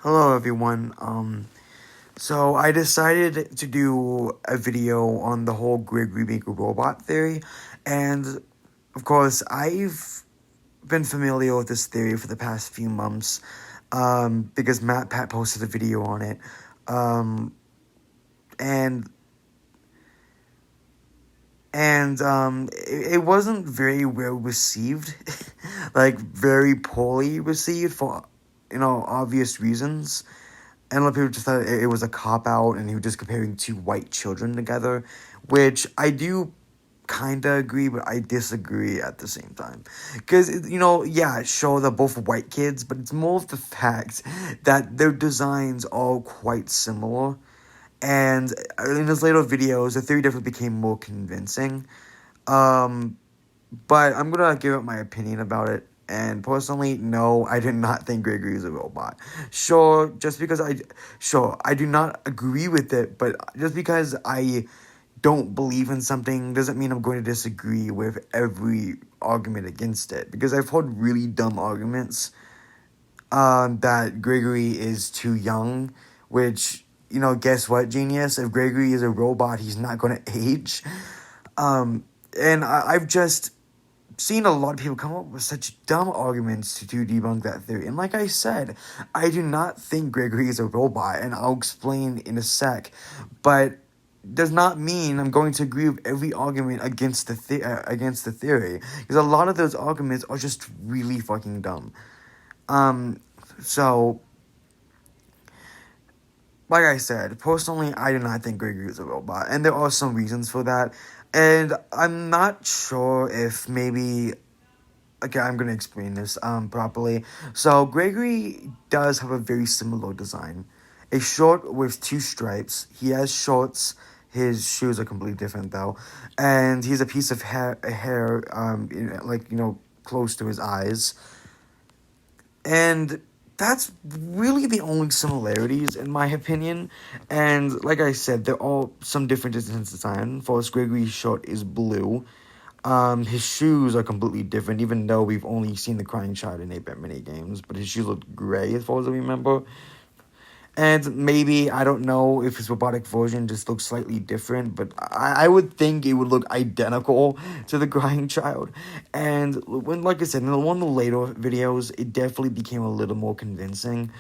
Hello everyone. So I decided to do a video on the whole Gregory being a robot theory, and of course I've been familiar with this theory for the past few months, because Matt Pat posted a video on it, um, and it wasn't very well received, like very poorly received for obvious reasons. And a lot of people just thought it was a cop-out and he was just comparing two white children together, which I do kind of agree, but I disagree at the same time. Because, yeah, sure, they're both white kids, but it's more of the fact that their designs are quite similar. And in his later videos, the theory definitely became more convincing. Um, but I'm gonna give up my opinion about it. And personally, no, I did not think Gregory is a robot. Sure, I do not agree with it, but just because I don't believe in something doesn't mean I'm going to disagree with every argument against it. Because I've heard really dumb arguments, that Gregory is too young, which, guess what, genius? If Gregory is a robot, he's not going to age. And I've just seen a lot of people come up with such dumb arguments to debunk that theory. And like I said, I do not think Gregory is a robot, and I'll explain in a sec. But does not mean I'm going to agree with every argument against the theory, because a lot of those arguments are just really fucking dumb. So like I said, personally, I do not think Gregory is a robot, and there are some reasons for that. And I'm not sure if maybe... Okay, I'm going to explain this properly. So, Gregory does have a very similar design. A short with two stripes. He has shorts. His shoes are completely different, though. And he has a piece of hair close to his eyes. And that's really the only similarities, in my opinion. And like I said, there are some differences in his design. First, Gregory's shirt is blue. His shoes are completely different, even though we've only seen the Crying Child in 8-bit minigames. But his shoes look gray, as far as I remember. And maybe, I don't know if his robotic version just looks slightly different, but I would think it would look identical to the Crying Child. And like I said, in one of the later videos, it definitely became a little more convincing.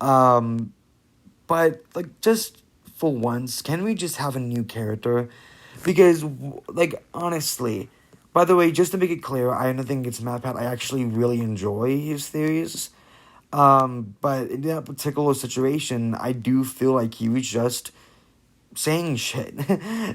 But, just for once, can we just have a new character? Because, honestly, by the way, just to make it clear, I don't think it's MatPat. I actually really enjoy his theories. But in that particular situation, I do feel like he was just saying shit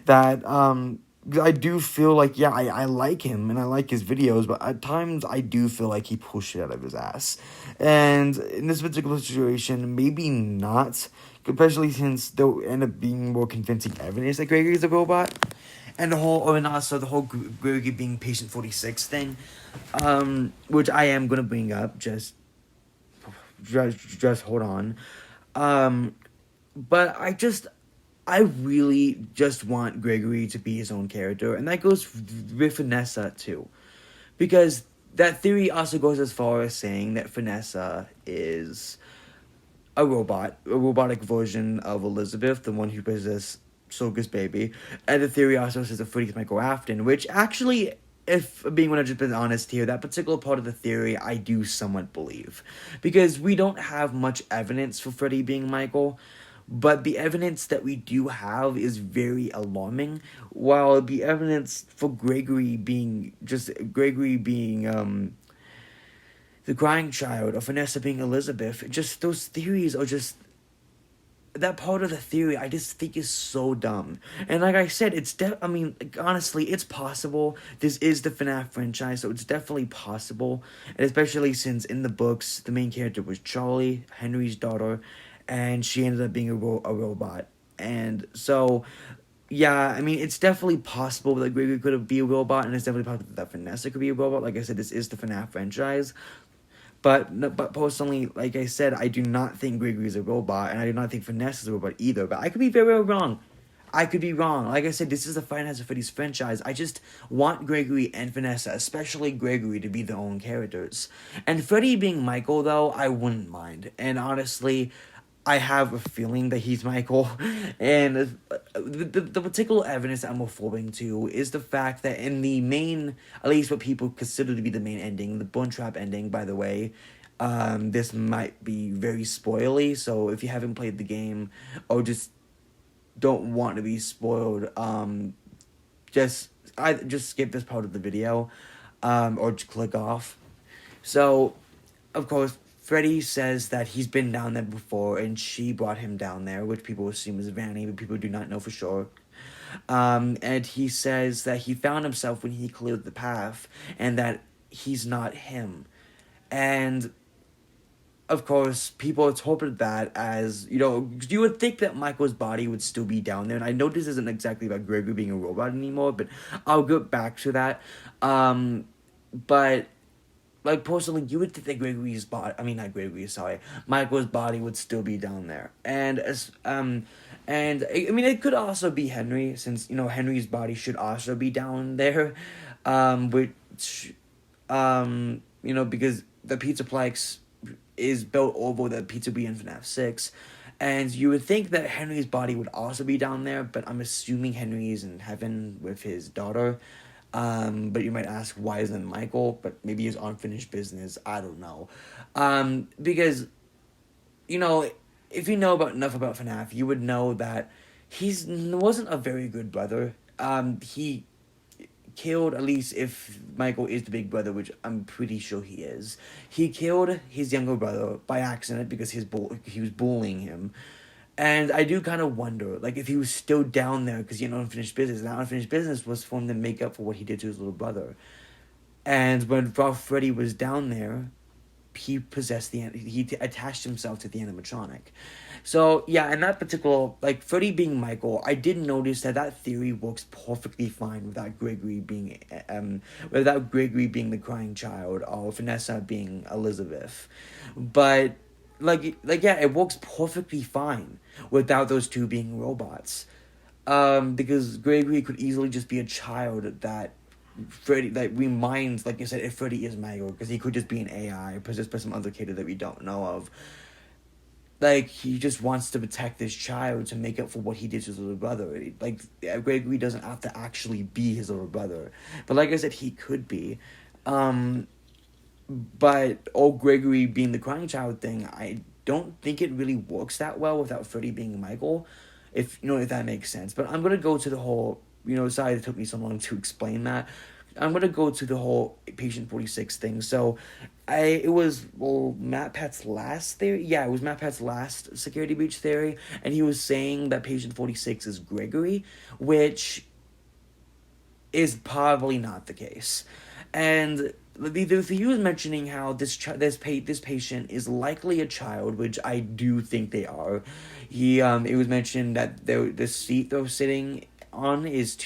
that, I do feel like, yeah, I like him and I like his videos, but at times I do feel like he pushed it out of his ass. And in this particular situation, maybe not, especially since there end up being more convincing evidence that Gregory is a robot. And also the whole Gregory being patient 46 thing, which I am gonna bring up, just hold on. But I really just want Gregory to be his own character, and that goes with Vanessa too, because that theory also goes as far as saying that Vanessa is a robotic version of Elizabeth, the one who possessed Soga's baby, and the theory also says that Freddy's Michael Afton, which actually, if being 100% honest here, that particular part of the theory I do somewhat believe. Because we don't have much evidence for Freddy being Michael, but the evidence that we do have is very alarming, while the evidence for Gregory being the Crying Child, or Vanessa being Elizabeth, just those theories are just... That part of the theory I just think is so dumb. And like I said, honestly, it's possible. This is the FNAF franchise, so it's definitely possible. And especially since in the books, the main character was Charlie, Henry's daughter, and she ended up being a robot. And so, yeah, it's definitely possible that Gregory could be a robot, and it's definitely possible that Vanessa could be a robot. Like I said, this is the FNAF franchise. But personally, like I said, I do not think Gregory is a robot, and I do not think Vanessa is a robot either. But I could be very wrong. I could be wrong. Like I said, this is the Five Nights at Freddy's franchise. I just want Gregory and Vanessa, especially Gregory, to be their own characters. And Freddy being Michael, though, I wouldn't mind. And honestly, I have a feeling that he's Michael, and the particular evidence that I'm referring to is the fact that in the main, at least what people consider to be the main ending, the Bone Trap ending, by the way, this might be very spoily, so if you haven't played the game or just don't want to be spoiled, just just skip this part of the video, or just click off. So, of course, Freddy says that he's been down there before and she brought him down there, which people assume is Vanny, but people do not know for sure. And he says that he found himself when he cleared the path and that he's not him. And of course, people interpret that as, you would think that Michael's body would still be down there. And I know this isn't exactly about Gregory being a robot anymore, but I'll get back to that. But, like, personally, you would think that Michael's body would still be down there. And, it could also be Henry, since, Henry's body should also be down there. Which, because the Pizzaplex is built over the Pizzeria in FNAF 6. And you would think that Henry's body would also be down there, but I'm assuming Henry is in heaven with his daughter. But you might ask, why isn't Michael? But maybe he's unfinished business. I don't know. Because, if you know enough about FNAF, you would know that he wasn't a very good brother. He killed, at least if Michael is the big brother, which I'm pretty sure he is, he killed his younger brother by accident because he was bullying him. And I do kind of wonder, like, if he was still down there because he had unfinished business. And that unfinished business was for him to make up for what he did to his little brother. And when Freddy was down there, he attached himself to the animatronic. So, yeah, in that particular, like, Freddy being Michael, I did notice that theory works perfectly fine without Gregory being the crying child, or Vanessa being Elizabeth. But, yeah, it works perfectly fine without those two being robots. Because Gregory could easily just be a child that Freddy, like, reminds, like you said, if Freddy is Michael, because he could just be an AI, possessed by some other kid that we don't know of. Like, he just wants to protect this child to make up for what he did to his little brother. Like, Gregory doesn't have to actually be his little brother. But like I said, he could be. But Gregory being the crying child thing, I don't think it really works that well without Freddy being Michael. If that makes sense. But I'm going to go to the whole, sorry it took me so long to explain that. I'm going to go to the whole Patient 46 thing. So, it was MatPat's last theory. Yeah, it was MatPat's last security breach theory. And he was saying that Patient 46 is Gregory, which is probably not the case. And the theory was mentioning how this patient is likely a child, which I do think they are. It was mentioned that the seat they're sitting on is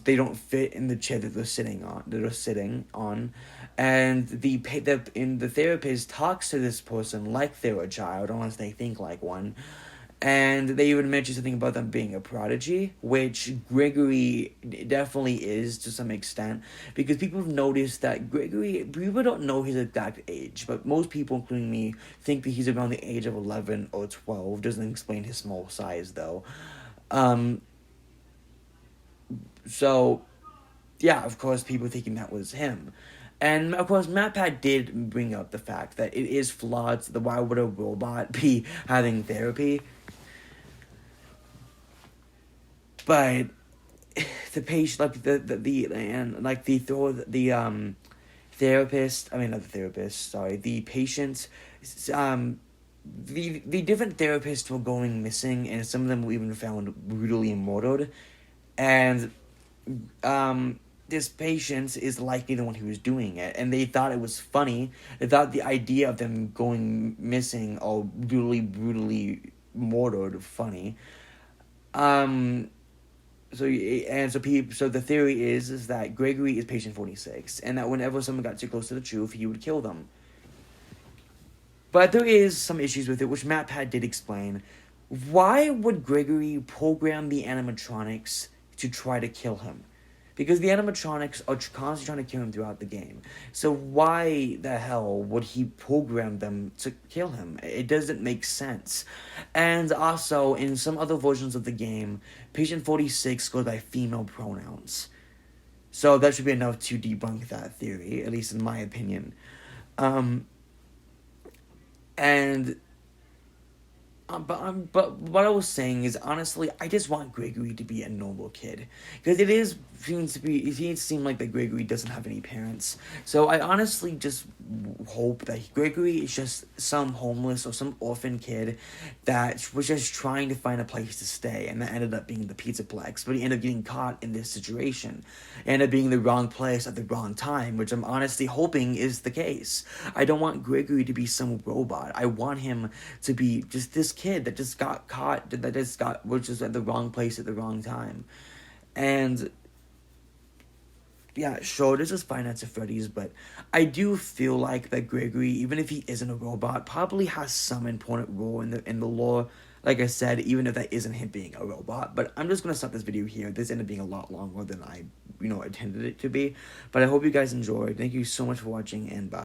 they don't fit in the chair that they're sitting on, and the therapist talks to this person like they're a child, unless they think like one. And they even mentioned something about them being a prodigy, which Gregory definitely is to some extent, because people have noticed that people don't know his exact age, but most people, including me, think that he's around the age of 11 or 12. Doesn't explain his small size, though. So, yeah, of course, people thinking that was him. And, of course, MatPat did bring up the fact that it is flawed, so why would a robot be having therapy? But the patient, like, the patient, the different therapists were going missing, and some of them were even found brutally murdered. And, this patient is likely the one who was doing it, and they thought it was funny. They thought the idea of them going missing or brutally murdered funny. So the theory is that Gregory is Patient 46, and that whenever someone got too close to the truth, he would kill them. But there is some issues with it, which MatPat did explain. Why would Gregory program the animatronics to try to kill him? Because the animatronics are constantly trying to kill him throughout the game. So why the hell would he program them to kill him? It doesn't make sense. And also, in some other versions of the game, Patient 46 goes by female pronouns. So that should be enough to debunk that theory, at least in my opinion. Um, and but what I was saying is, honestly, I just want Gregory to be a normal kid, because it seems to seem like that Gregory doesn't have any parents. So I honestly just hope that Gregory is just some homeless or some orphan kid that was just trying to find a place to stay, and that ended up being the Pizzaplex. But he ended up getting caught in this situation, ended up being in the wrong place at the wrong time, which I'm honestly hoping is the case. I don't want Gregory to be some robot. I want him to be just this kid that just got caught, was just at the wrong place at the wrong time. And yeah, sure, this is Five Nights at Freddy's, but I do feel like that Gregory, even if he isn't a robot, probably has some important role in the lore. Like I said, even if that isn't him being a robot. But I'm just gonna stop this video here. This ended up being a lot longer than I intended it to be. But I hope you guys enjoyed. Thank you so much for watching, and bye.